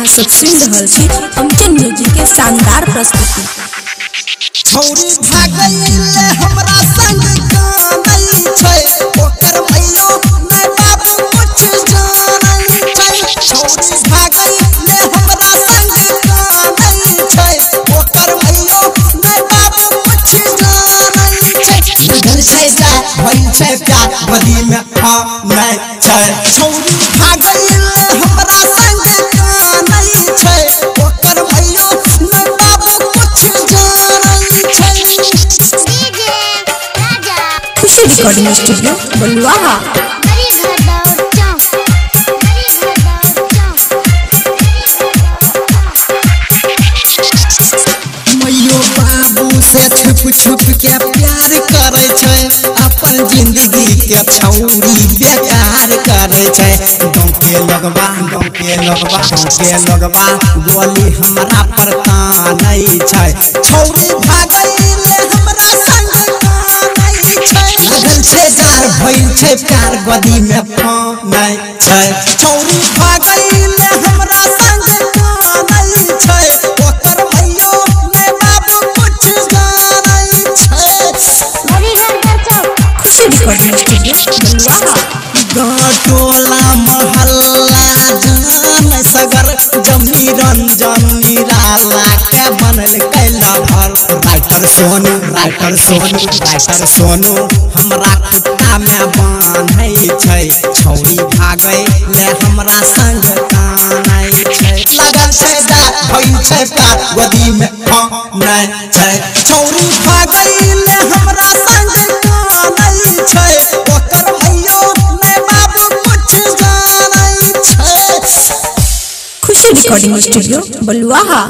दर्शक सुन रहल छी अमचन म्यूजिक के शानदार प्रस्तुति। छौरी भागैले हमरा संग कानै छै ओकर मैयो नै बाबू कुछ जानै छै। छौरी भागैले हमरा संग कानै छै ओकर मैयो नै बाबू कुछ जानै छै। लगल छै जा भइल छै प्यार बदी में नै छै। छौरी भागैले हमरा संग कानै छै ओकर मैयो नै बाबू कुछ जानै छै। खुशी रिकॉर्डिंग स्टूडियो बलुआहा। मैयो बाबू से छुप छुप के प्यार करे छै अपन जिंदगी के छौरी बेकार करे छै। गाँव के लगवा गोली हमरा पर कानै छै। छौरी भागैले हमरा संग कानै छै। लगल छै डर भइल छै प्यार गदी में फानै छै। छौरी भागैले हमरा संग कानै छै ओकर मैयो नै बाबू कुछ जानै छै। खुशी रिकॉर्डिंग स्टूडियो बलुआहा। गाँव टोला मोहल्ला जान सगर जमी रंजन निराला के बनल कैला भर। राइटर सोनू हमरा कुत्ता में बांधै छै। छौरी भागै ले हमरा संग कानै छै। लगल छै डर भइल छै प्यार गदी में फानै छै। छौरी भागै ले हमरा संग कानै छै ओकर मैयो नै बाबू कुछ जानै छै। खुशी रिकॉर्डिंग स्टूडियो बलुआहा।